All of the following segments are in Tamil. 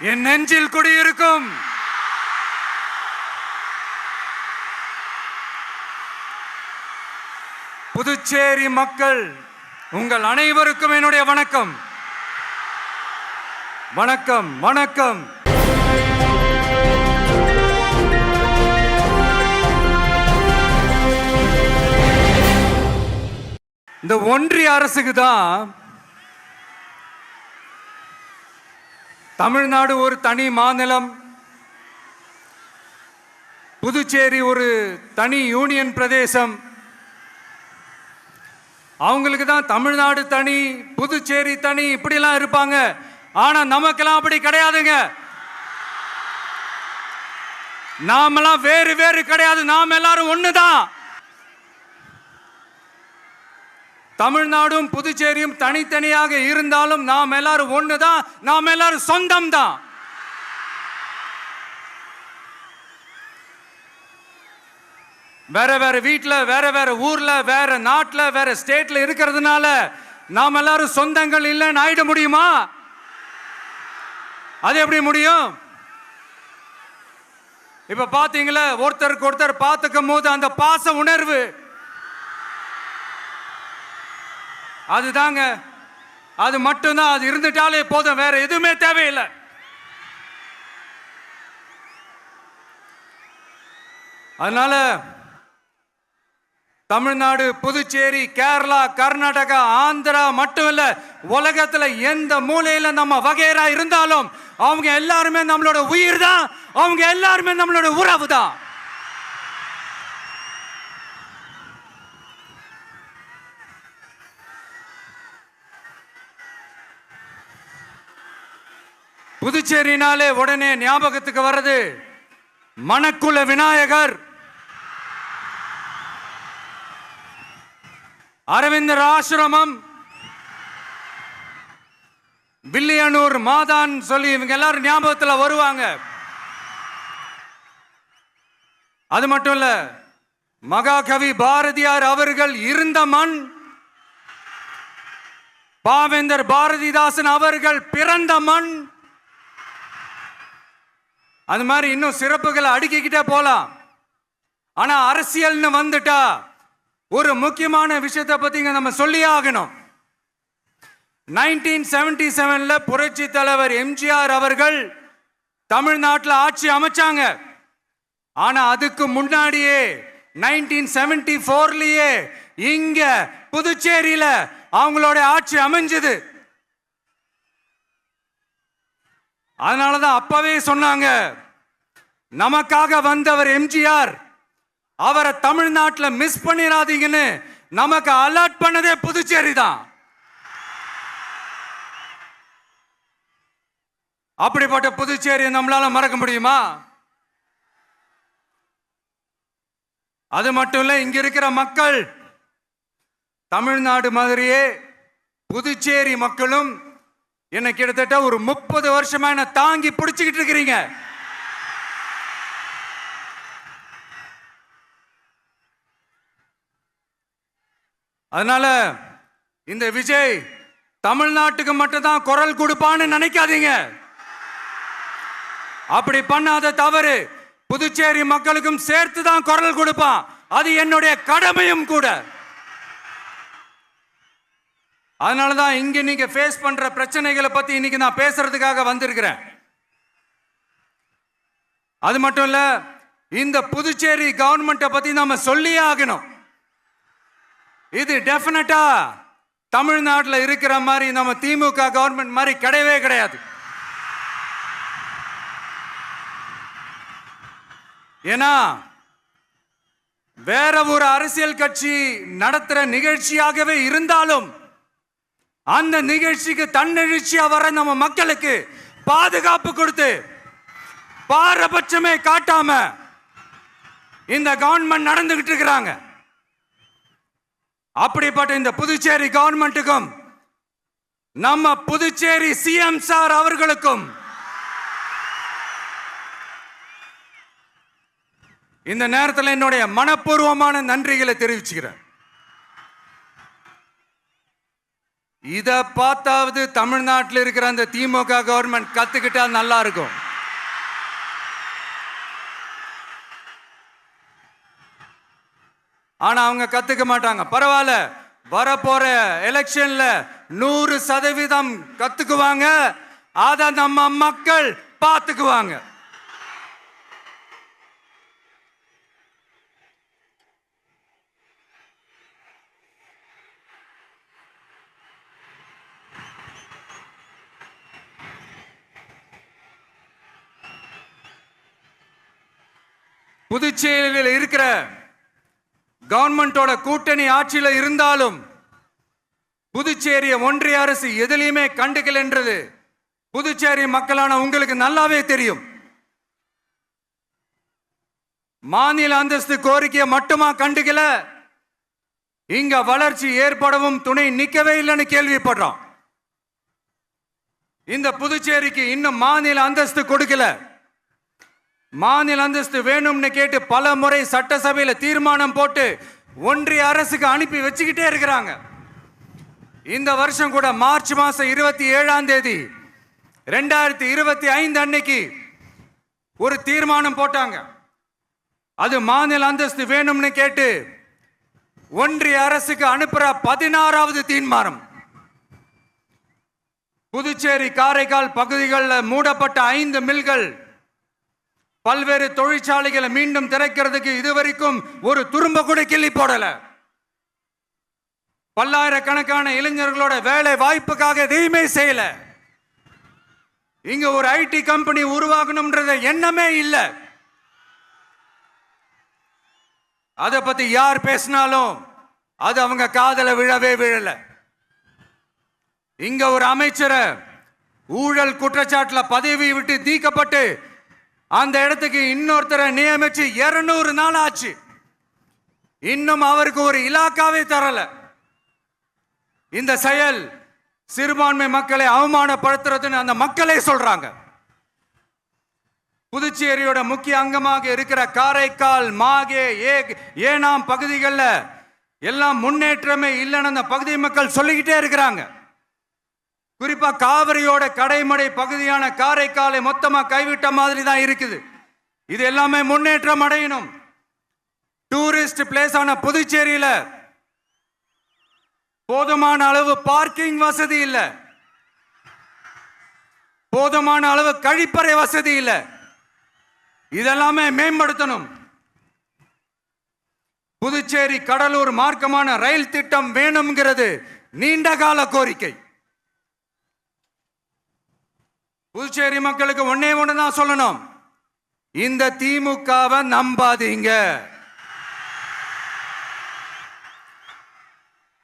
என் நெஞ்சில் குடியிருக்கும் புதுச்சேரி மக்கள் உங்கள் அனைவருக்கும் என்னுடைய வணக்கம். வணக்கம் வணக்கம். இந்த ஒன்றிய அரசுக்கு தான் தமிழ்நாடு ஒரு தனி மாநிலம், புதுச்சேரி ஒரு தனி யூனியன் பிரதேசம். அவங்களுக்கு தான் தமிழ்நாடு தனி, புதுச்சேரி தனி, இப்படிலாம் இருப்பாங்க. ஆனா நமக்கெல்லாம் அப்படி கிடையாதுங்க. நாமெல்லாம் வேறு வேறு கிடையாது. நாம் எல்லாரும் ஒண்ணுதான். தமிழ்நாடும் புதுச்சேரியும் தனித்தனியாக இருந்தாலும் நாம் எல்லாரும் ஒண்ணுதான். நாம் எல்லாரும் சொந்தம் தான். வேற வேற வீட்டுல, வேற வேற ஊர்ல, வேற நாட்டுல, வேற ஸ்டேட்ல இருக்கிறதுனால நாம் எல்லாரும் சொந்தங்கள் இல்லைன்னு ஆயிட முடியுமா? அது எப்படி முடியும்? இப்ப பாத்தீங்களா, ஒருத்தருக்கு ஒருத்தர் பார்த்துக்கும் போது அந்த பாச உணர்வு, அதுதாங்க, அது மட்டும்தான். அது இருந்துட்டாலே போதும், வேற எதுவுமே தேவையில்லை. அதனால தமிழ்நாடு, புதுச்சேரி, கேரளா, கர்நாடகா, ஆந்திரா மட்டும் இல்ல, உலகத்துல எந்த மூலையில நம்ம வகைரா இருந்தாலும் அவங்க எல்லாருமே நம்மளோட உயிர் தான். அவங்க எல்லாருமே நம்மளோட உறவு தான். புதுச்சேரினாலே உடனே ஞாபகத்துக்கு வர்றது மணக்குள விநாயகர், அரவிந்தர் ஆசிரமம், வில்லியனூர் மாதான் சொல்லி இவங்க எல்லாரும் ஞாபகத்தில் வருவாங்க. அது மட்டும் இல்ல, மகாகவி பாரதியார் அவர்கள் இருந்த மண், பாவேந்தர் பாரதிதாசன் அவர்கள் பிறந்த மண். அது மாதிரி இன்னும் சிறப்புகளை அடுக்கிக்கிட்டே போலாம். ஆனா அரசியல்னு வந்துட்டா ஒரு முக்கியமான விஷயத்தை பத்தி நம்ம சொல்லி ஆகணும். 1977ல புரட்சி தலைவர் எம்ஜிஆர் அவர்கள் தமிழ்நாட்டில் ஆட்சி அமைச்சாங்க. ஆனா அதுக்கு முன்னாடியே 1974லயே இங்க புதுச்சேரியில அவங்களோட ஆட்சி அமைஞ்சது. அதனாலதான் அப்பவே சொன்னாங்க, நமக்காக வந்தவர் எம்ஜிஆர், அவரை தமிழ்நாட்டில் மிஸ் பண்ணிடாதீங்கன்னு நமக்கு அலர்ட் பண்ணதே புதுச்சேரி தான். அப்படிப்பட்ட புதுச்சேரியை நம்மளால மறக்க முடியுமா? அது மட்டும் இல்ல, இங்க இருக்கிற மக்கள் தமிழ்நாடு மாதிரியே புதுச்சேரி மக்களும் என்ன கிட்டத்தட்ட ஒரு 30 வருஷமா என்ன தாங்கி பிடிச்சுக்கிட்டு இருக்கிறீங்க. அதனால இந்த விஜய் தமிழ்நாட்டுக்கு மட்டும்தான் குரல் கொடுப்பான்னு நினைக்காதீங்க. அப்படி பண்ணாத தவறு. புதுச்சேரி மக்களுக்கும் சேர்த்து தான் குரல் கொடுப்பான். அது என்னுடைய கடமையும் கூட. அதனாலதான் இங்க நீங்க ஃபேஸ் பண்ற பிரச்சனைகளை பத்தி இன்னைக்கு நான் பேசுறதுக்காக வந்திருக்கிறேன். அது மட்டும் இல்ல, இந்த புதுச்சேரி கவர்மெண்ட்டை பத்தி நாம சொல்லியே ஆகணும். இது டெஃபினட்டா தமிழ்நாட்டில் இருக்கிற மாதிரி நம்ம திமுக கவர்மெண்ட் மாதிரி கிடையவே கிடையாது. ஏன்னா வேற ஒரு அரசியல் கட்சி நடத்துற நிகழ்ச்சியாகவே இருந்தாலும் அந்த நிகழ்ச்சிக்கு தன்னெழுச்சியா வர நம்ம மக்களுக்கு பாதுகாப்பு கொடுத்து பாரபட்சமே காட்டாம இந்த கவர்மெண்ட் நடந்துகிட்டு இருக்கிறாங்க. அப்படிப்பட்ட இந்த புதுச்சேரி கவர்மெண்ட்டுக்கும் நம்ம புதுச்சேரி சிஎம் சார் அவர்களுக்கும் இந்த நேரத்தில் என்னுடைய மனப்பூர்வமான நன்றிகளை தெரிவிச்சுக்கிறேன். இத பார்த்தாவது தமிழ்நாட்டில் இருக்கிற அந்த திமுக கவர்மெண்ட் கத்துக்கிட்டா நல்லா இருக்கும். ஆனா அவங்க கத்துக்க மாட்டாங்க. பரவாயில்ல, வரப்போற எலெக்ஷன்ல 100% கத்துக்குவாங்க. அத நம்ம மக்கள் பார்த்துக்குவாங்க. புதுச்சேரியில் இருக்கிற கவர்மெண்டோட கூட்டணி ஆட்சியில் இருந்தாலும் புதுச்சேரிய ஒன்றிய அரசு எதிலையுமே கண்டுக்கல என்றது புதுச்சேரி மக்களான உங்களுக்கு நல்லாவே தெரியும். மாநில அந்தஸ்து கோரிக்கையை மட்டுமா கண்டுக்கல, இங்க வளர்ச்சி ஏற்படவும் துணை நிக்கவே இல்லைன்னு கேள்விப்படுறோம். இந்த புதுச்சேரிக்கு இன்னும் மாநில அந்தஸ்து கொடுக்கல. மாநில அந்தஸ்து வேணும்னு கேட்டு பல முறை சட்டசபையில தீர்மானம் போட்டு ஒன்றிய அரசுக்கு அனுப்பி வச்சுக்கிட்டே இருக்கிறாங்க. இந்த வருஷம் கூட மார்ச் மாசம் 27ஆம் தேதி 2025 அன்னைக்கு ஒரு தீர்மானம் போட்டாங்க. அது மாநில அந்தஸ்து வேணும்னு கேட்டு ஒன்றிய அரசுக்கு அனுப்புற 16வது தீர்மானம். புதுச்சேரி காரைக்கால் பகுதிகளில் மூடப்பட்ட 5 மில்கள், பல்வேறு தொழிற்சாலைகளை மீண்டும் திறக்கிறதுக்கு இதுவரைக்கும் ஒரு துரும்ப கூட கிள்ளி போடல. பல்லாயிரக்கணக்கான இளைஞர்களோட வேலை வாய்ப்புக்காக எதையுமே செய்யல. இங்க ஒரு ஐடி கம்பெனி உருவாகணும்ன்றது எண்ணமே இல்லை. அதை பத்தி யார் பேசினாலும் அது அவங்க காதல விழவே விழல. இங்க ஒரு அமைச்சரை ஊழல் குற்றச்சாட்டுல பதவி விட்டு நீக்கப்பட்டு அந்த இடத்துக்கு இன்னொருத்தரை நியமிச்சு 200 நாள் ஆச்சு. இன்னும் அவருக்கு ஒரு இலாக்காவே தரல. இந்த செயல் சிறுபான்மை மக்களை அவமானப்படுத்துறதுன்னு அந்த மக்களே சொல்றாங்க. புதுச்சேரியோட முக்கிய அங்கமாக இருக்கிற காரைக்கால், மாகே, ஏனாம் பகுதிகளில் எல்லாம் முன்னேற்றமே இல்லைன்னு அந்த பகுதி மக்கள் சொல்லிக்கிட்டே இருக்கிறாங்க. குறிப்பா காவிரியோட கடைமடை பகுதியான காரைக்காலை மொத்தமா கைவிட்ட மாதிரி தான் இருக்குது. இது எல்லாமே முன்னேற்றம் அடையணும். டூரிஸ்ட் பிளேஸ் ஆன புதுச்சேரியில போதுமான அளவு பார்க்கிங் வசதி இல்லை, போதுமான அளவு கழிப்பறை வசதி இல்லை. இதெல்லாமே மேம்படுத்தணும். புதுச்சேரி கடலூர் மார்க்கமான ரயில் திட்டம் வேணும்ங்கிறது நீண்ட கால கோரிக்கை. புதுச்சேரி மக்களுக்கு ஒன்னே ஒண்ணுதான் சொல்லணும், இந்த திமுகவை நம்பாதீங்க.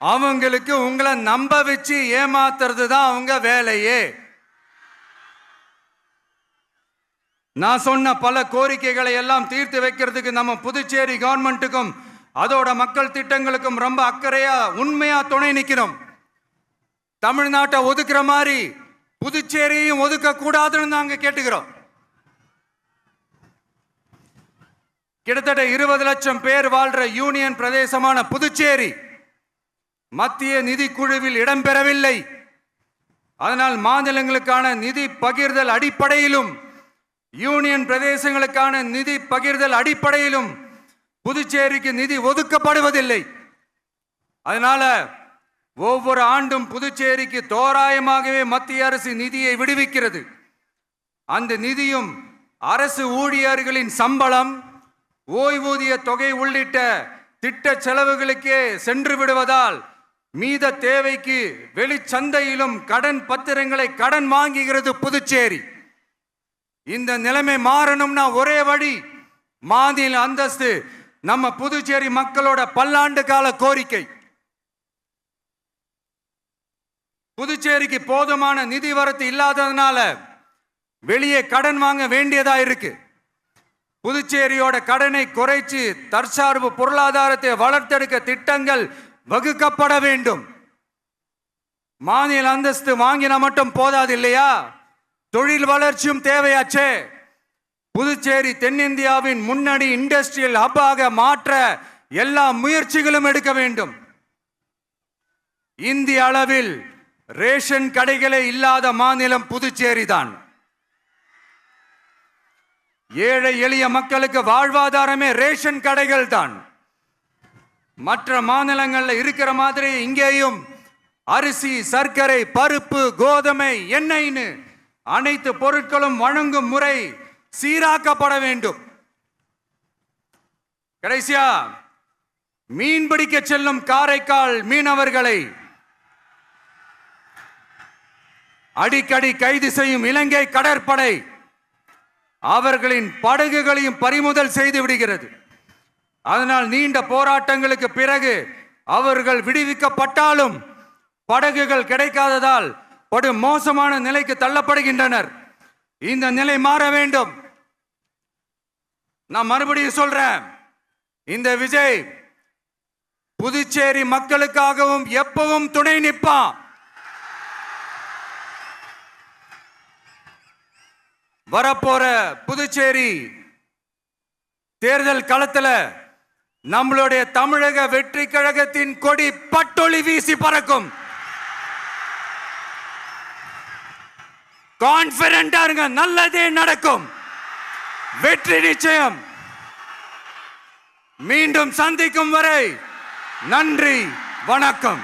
அவங்களுக்கு உங்களை நம்ப வச்சு ஏமாத்துறது தான் அவங்க வேலையே. நான் சொன்ன பல கோரிக்கைகளை எல்லாம் தீர்த்து வைக்கிறதுக்கு நம்ம புதுச்சேரி கவர்மெண்ட்டுக்கும் அதோட மக்கள் திட்டங்களுக்கும் ரொம்ப அக்கறையா உண்மையா துணை நிற்கணும். தமிழ்நாட்டை ஒதுக்குற மாதிரி புதுச்சேரியும் ஒதுக்க கூடாதுன்னு நாங்க கேட்டுக்கிறோம். கிட்டத்தட்ட 20 லட்சம் பேர் வாழ்ற யூனியன் பிரதேசமான புதுச்சேரி மத்திய நிதி குழுவில் இடம்பெறவில்லை. அதனால் மாநிலங்களுக்கான நிதி பகிர்தல் அடிப்படையிலும் யூனியன் பிரதேசங்களுக்கான நிதி பகிர்தல் அடிப்படையிலும் புதுச்சேரிக்கு நிதி ஒதுக்கப்படுவதில்லை. அதனால ஒவ்வொரு ஆண்டும் புதுச்சேரிக்கு தோராயமாகவே மத்திய அரசு நிதியை விடுவிக்கிறது. அந்த நிதியும் அரசு ஊழியர்களின் சம்பளம், ஓய்வூதிய தொகை உள்ளிட்ட திட்ட செலவுகளுக்கே சென்று விடுவதால் மீத தேவைக்கு வெளிச்சந்தையிலும் கடன் பத்திரங்களை கடன் வாங்குகிறது புதுச்சேரி. இந்த நிலைமை மாறணும்னா ஒரே வழி, மாநில அந்தஸ்து நம்ம புதுச்சேரி மக்களோட பல்லாண்டு கால கோரிக்கை. புதுச்சேரிக்கு போதுமான நிதி வரத்து இல்லாததுனால வெளியே கடன் வாங்க வேண்டியதா இருக்கு. புதுச்சேரியோட கடனை குறைச்சு தற்சார்பு பொருளாதாரத்தை வளர்த்தெடுக்க திட்டங்கள் வகுக்கப்பட வேண்டும். மாநில அந்தஸ்து வாங்கினா மட்டும் போதாது இல்லையா, தொழில் வளர்ச்சியும் தேவையாச்சே. புதுச்சேரி தென்னிந்தியாவின் முன்னணி இண்டஸ்ட்ரியல் ஹப்பாக மாற்ற எல்லா முயற்சிகளும் எடுக்க வேண்டும். இந்திய அளவில் ரேஷன் கடைகளே இல்லாத மாநிலம் புதுச்சேரி தான். ஏழை எளிய மக்களுக்கு வாழ்வாதாரமே ரேஷன் கடைகள் தான். மற்ற மாநிலங்கள்ல இருக்கிற மாதிரி இங்கேயும் அரிசி, சர்க்கரை, பருப்பு, கோதுமை, எண்ணெய்னு அனைத்து பொருட்களும் வழங்கும் முறை சீராக்கப்பட வேண்டும். கடைசியா மீன்பிடிக்க செல்லும் காரைக்கால் மீனவர்களை அடிக்கடி கைது செய்யும் இலங்கை கடற்படை அவர்களின் படகுகளையும் பறிமுதல் செய்து விடுகிறது. அதனால் நீண்ட போராட்டங்களுக்கு பிறகு அவர்கள் விடுவிக்கப்பட்டாலும் படகுகள் கிடைக்காததால் படு மோசமான நிலைக்கு தள்ளப்படுகின்றனர். இந்த நிலை மாற வேண்டும். நான் மறுபடியும் சொல்றேன், இந்த விஜய் புதுச்சேரி மக்களுக்காகவும் எப்பவும் துணை நிற்பான். வரப்போற புதுச்சேரி தேர்தல் களத்துல நம்மளுடைய தமிழக வெற்றி கழகத்தின் கொடி பட்டொளி வீசி பறக்கும். கான்பிடென்டா இருங்க, நல்லதே நடக்கும். வெற்றி நிச்சயம். மீண்டும் சந்திக்கும் வரை நன்றி, வணக்கம்.